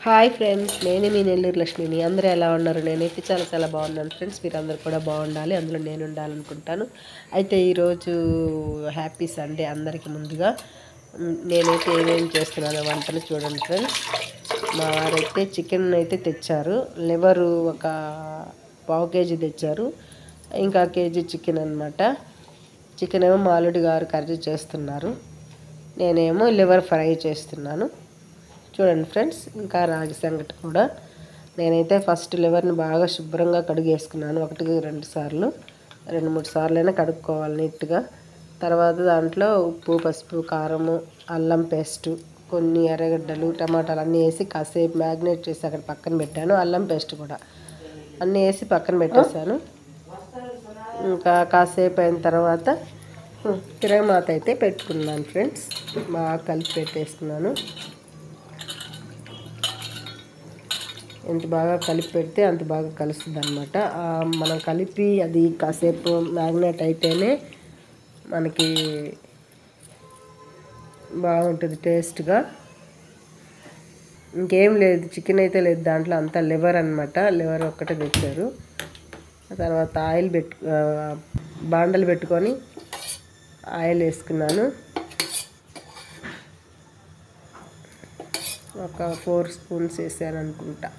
Hi friends, నేను మీ నెల్లూరు లక్ష్మిని. అందరూ ఎలా ఉన్నారు? నేనైతే చాలా బాగున్నాను ఫ్రెండ్స్. మీరు అందరు కూడా బాగుండాలి, అందులో నేను ఉండాలనుకుంటాను. అయితే ఈరోజు హ్యాపీ సండే అందరికీ. ముందుగా నేనైతే ఏమేమి చేస్తున్నానో వంటలు చూడండి ఫ్రెండ్స్. మా వారైతే చికెన్ అయితే తెచ్చారు. లివరు ఒక పావు కేజీ తెచ్చారు, ఇంకా కేజీ చికెన్ అనమాట. చికెన్ ఏమో మా అల్లుడి గారు కర్రీ చేస్తున్నారు, నేనేమో లివర్ ఫ్రై చేస్తున్నాను. చూడండి ఫ్రెండ్స్. ఇంకా రాగి సంగటి కూడా నేనైతే ఫస్ట్ లివర్ని బాగా శుభ్రంగా కడిగేసుకున్నాను. 1-2 సార్లు, 2-3 సార్లు అయినా కడుక్కోవాలి నీట్గా. తర్వాత దాంట్లో ఉప్పు, పసుపు, కారము, అల్లం పేస్టు, కొన్ని ఎర్రగడ్డలు, టమాటాలు అన్నీ వేసి కాసేపు మ్యాగ్నేట్ చేసి అక్కడ పక్కన పెట్టాను. అల్లం పేస్ట్ కూడా అన్నీ వేసి పక్కన పెట్టేశాను. ఇంకా కాసేపు అయిన తర్వాత తిరగమాత అయితే పెట్టుకున్నాను ఫ్రెండ్స్. బాగా కలిపి పెట్టేసుకున్నాను. ఎంత బాగా కలిపి పెడితే అంత బాగా కలుస్తుంది అనమాట. మనం కలిపి అది కాసేపు మ్యాగ్నేట్ అయితేనే మనకి బాగుంటుంది టేస్ట్గా. ఇంకేం లేదు, చికెన్ అయితే లేదు దాంట్లో, అంతా లివర్ అనమాట. లివర్ ఒక్కటే తెచ్చారు. తర్వాత ఆయిల్ బాండలు పెట్టుకొని ఆయిల్ వేసుకున్నాను. ఒక 4 స్పూన్స్ వేసాను అనుకుంటా.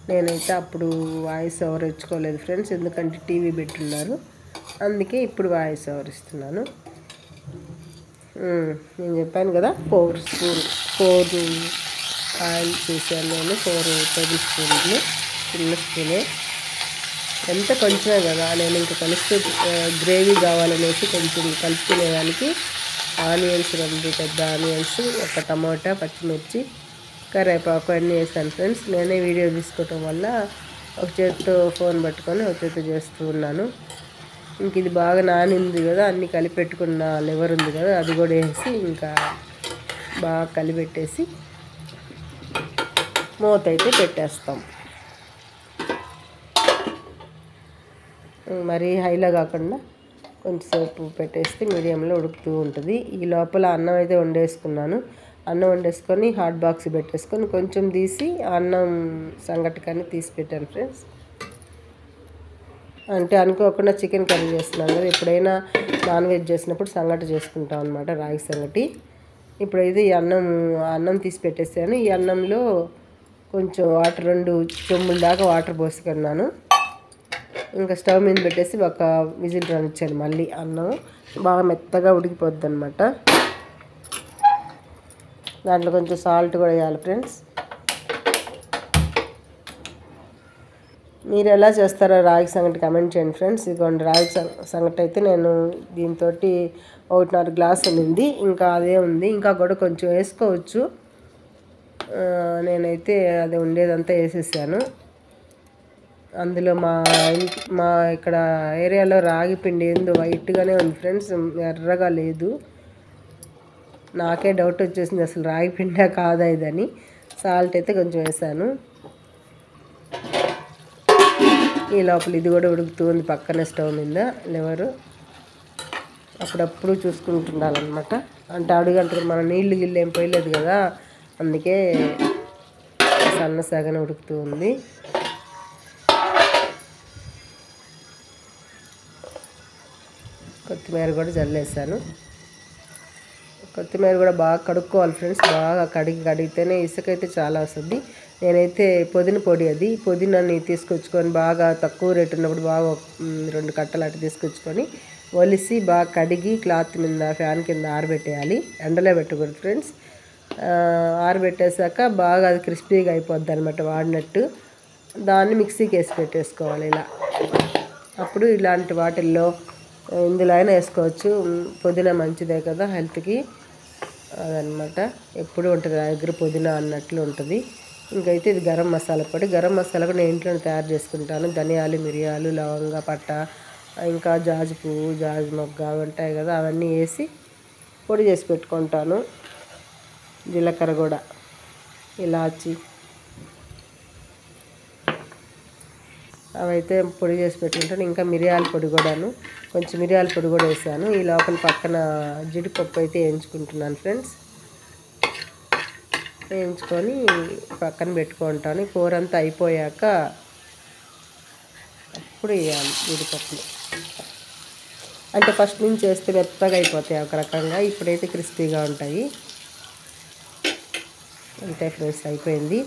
నేనైతే అప్పుడు వాయిస్ ఓవర్ ఇచ్చుకోలేదు ఫ్రెండ్స్, ఎందుకంటే టీవీ పెట్టున్నారు, అందుకే ఇప్పుడు వాయిస్ ఓవర్ ఇస్తున్నాను. నేను చెప్పాను కదా 4 ఆయిల్ చేశాను నేను. 4 టేబుల్ స్పూన్లు, చిన్న స్పూనే, ఎంత కొంచెమే కదా. నేను ఇంకా కలిసి గ్రేవీ కావాలనేసి కొంచెం కలుపుకునేదానికి ఆనియన్స్, 2 పెద్ద ఆనియన్స్, ఒక టమాటా, పచ్చిమిర్చి, కరివేపాకు అన్నీ వేసాను ఫ్రెండ్స్. నేనే వీడియో తీసుకోవటం వల్ల ఒక చేతితో ఫోన్ పట్టుకొని ఒక చేతితో చేస్తూ ఉన్నాను. ఇంక ఇది బాగా నానింది కదా, అన్నీ కలిపెట్టుకున్న లివర్ ఉంది కదా, అది కూడా వేసి ఇంకా బాగా కలిపెట్టేసి మూత అయితే పెట్టేస్తాం. మరి హైలో కాకుండా కొంచెంసేపు పెట్టేస్తే మీడియంలో ఉడుకుతూ ఉంటుంది. ఈ లోపల అన్నం అయితే వండేసుకున్నాను. అన్నం వండేసుకొని హాట్ బాక్స్ పెట్టేసుకొని కొంచెం తీసి అన్నం సంగటికని తీసి పెట్టాను ఫ్రెండ్స్. అంటే అనుకోకుండా చికెన్ కర్రీ చేస్తున్నాను కదా, ఎప్పుడైనా నాన్ వెజ్ చేసినప్పుడు సంగటి చేసుకుంటాం అనమాట, రాగి సంగటి. ఇప్పుడైతే ఈ అన్నం తీసి పెట్టేసాను. ఈ అన్నంలో కొంచెం వాటర్ 2 చెంబుల దాకా వాటర్ పోసుకున్నాను. ఇంకా స్టవ్ మీద పెట్టేసి ఒక విజిల్ రానిచ్చాను. మళ్ళీ అన్నం బాగా మెత్తగా ఉడికిపోద్ది అనమాట. దాంట్లో కొంచెం సాల్ట్ కూడా వేయాలి ఫ్రెండ్స్. మీరు ఎలా చేస్తారో రాగి సంగటి కమెంట్ చేయండి ఫ్రెండ్స్. ఇదిగోండి రాగి సంగటి అయితే నేను దీంతో 1.5 గ్లాస్ ఉంది, ఇంకా అదే ఉంది. ఇంకా కూడా కొంచెం వేసుకోవచ్చు. నేనైతే అది ఉండేదంతా వేసేసాను. అందులో మా ఇక్కడ ఏరియాలో రాగి పిండి ఏందో వైట్గానే ఉంది ఫ్రెండ్స్, ఎర్రగా లేదు. నాకే డౌట్ వచ్చేసింది అసలు రాగి పిండా కాదా ఇదని. సాల్ట్ అయితే కొంచెం వేసాను. ఈ లోపల ఇది కూడా ఉడుకుతుంది పక్కనే స్టవ్ మీద లివరు. అప్పుడప్పుడు చూసుకుంటుండాలన్నమాట. అంటే అడుగంటే మనం నీళ్ళు గిళ్ళు ఏం పోయలేదు కదా, అందుకే సన్నసగన ఉడుకుతూ ఉంది. కొత్తిమీర కూడా జల్లేసాను. కొత్తిమీర కూడా బాగా కడుక్కోవాలి ఫ్రెండ్స్. బాగా కడిగితేనే ఇసుక అయితే చాలా వస్తుంది. నేనైతే పుదీనా పొడి, అది పుదీనాని తీసుకొచ్చుకొని బాగా తక్కువ రేటు ఉన్నప్పుడు బాగా 2 కట్టలు అటు తీసుకొచ్చుకొని ఒలిసి బాగా కడిగి క్లాత్ మీద ఫ్యాన్ కింద ఆరబెట్టేయాలి. ఎండలో పెట్టకూడదు ఫ్రెండ్స్. ఆరబెట్టేశాక బాగా అది క్రిస్పీగా అయిపోద్ది అనమాట వాడినట్టు. దాన్ని మిక్సీకి వేసి పెట్టేసుకోవాలి ఇలా. అప్పుడు ఇలాంటి వాటిల్లో ఇందులో అయినా వేసుకోవచ్చు. పుదీనా మంచిదే కదా హెల్త్కి, అదనమాట. ఎప్పుడు ఉంటుంది నా దగ్గర పుదీనా అన్నట్లు ఉంటుంది. ఇంకైతే ఇది గరం మసాలా పొడి. గరం మసాలా కూడా నేను ఇంట్లోనే తయారు చేసుకుంటాను. ధనియాలు, మిరియాలు, లవంగ, పట్ట, ఇంకా జాజి పువ్వు, జాజి మొగ్గ ఉంటాయి కదా, అవన్నీ వేసి పొడి చేసి పెట్టుకుంటాను. జీలకర్ర కూడా, ఇలాచి, అవైతే పొడి చేసి పెట్టుకుంటాను. ఇంకా మిరియాల పొడి కూడాను, కొంచెం మిరియాల పొడి కూడా వేసాను. ఈ లోపల పక్కన జీడిపప్పు అయితే వేయించుకుంటున్నాను ఫ్రెండ్స్. వేయించుకొని పక్కన పెట్టుకుంటాను. కూర అంతా అయిపోయాక అప్పుడు వేయాలి జీడిపప్పులు. అంటే ఫస్ట్ నుంచి వేస్తే మెత్తగా అయిపోతాయి ఒక రకంగా, ఇప్పుడైతే క్రిస్పీగా ఉంటాయి. అంతే ఫ్రెండ్స్, అయిపోయింది.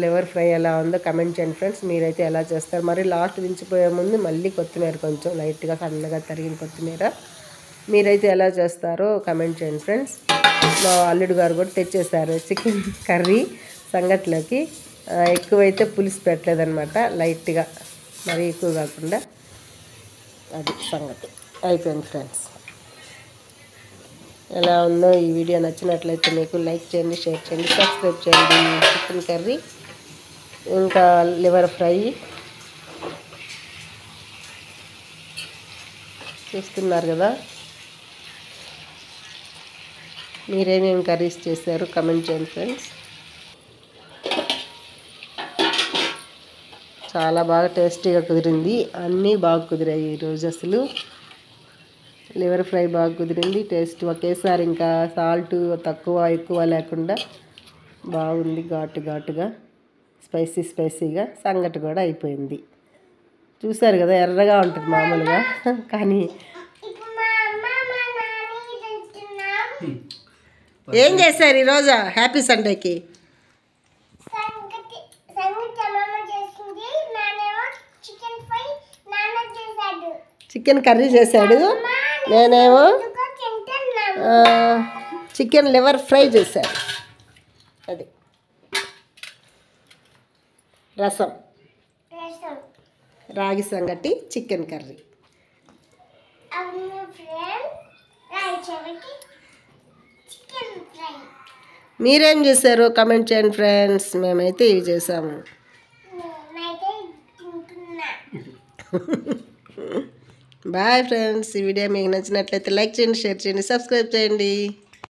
లివర్ ఫ్రై ఎలా ఉందో కమెంట్ చేయండి ఫ్రెండ్స్. మీరైతే ఎలా చేస్తారు? మరి లాస్ట్ దించిపోయే ముందు మళ్ళీ కొత్తిమీర కొంచెం లైట్గా సన్నగా తరిగిన కొత్తిమీర. మీరైతే ఎలా చేస్తారో కమెంట్ చేయండి ఫ్రెండ్స్. మా అల్లుడు గారు కూడా తెచ్చేసారు చికెన్ కర్రీ సంగట్లోకి. ఎక్కువైతే పులుసు పెట్టలేదన్నమాట, లైట్గా, మరీ ఎక్కువ కాకుండా. అది సంగతి. అయిపోయింది ఫ్రెండ్స్. ఎలా ఉందో ఈ వీడియో నచ్చినట్లయితే మీకు లైక్ చేయండి, షేర్ చేయండి, సబ్స్క్రైబ్ చేయండి. చికెన్ కర్రీ ఇంకా లివర్ ఫ్రై చూస్తున్నారు కదా. మీరేమేమి కర్రీస్ చేశారు కమెంట్ చేయండి ఫ్రెండ్స్. చాలా బాగా టేస్టీగా కుదిరింది. అన్నీ బాగా కుదిరాయి ఈరోజు. అసలు లివర్ ఫ్రై బాగా కుదిరింది. టేస్ట్ ఒకేసారి ఇంకా సాల్ట్ తక్కువ ఎక్కువ లేకుండా బాగుంది. ఘాటుగా స్పైసీగా. సంగటి కూడా అయిపోయింది. చూసారు కదా, ఎర్రగా ఉంటుంది మామూలుగా, కానీ ఏం చేశారు ఈరోజు హ్యాపీ సండేకి? చికెన్ కర్రీ చేశాడు, నేనేమో చికెన్ లివర్ ఫ్రై చేశాడు. అది రసం, రాగి సంగటి, చికెన్ కర్రీ. మీరేం చేశారు కమెంట్ చేయండి ఫ్రెండ్స్. మేమైతే ఇవి చేసాము. Bye friends. ఈ వీడియో మీకు నచ్చినట్లయితే లైక్ చేయండి, షేర్ చేయండి, సబ్స్క్రైబ్ చేయండి.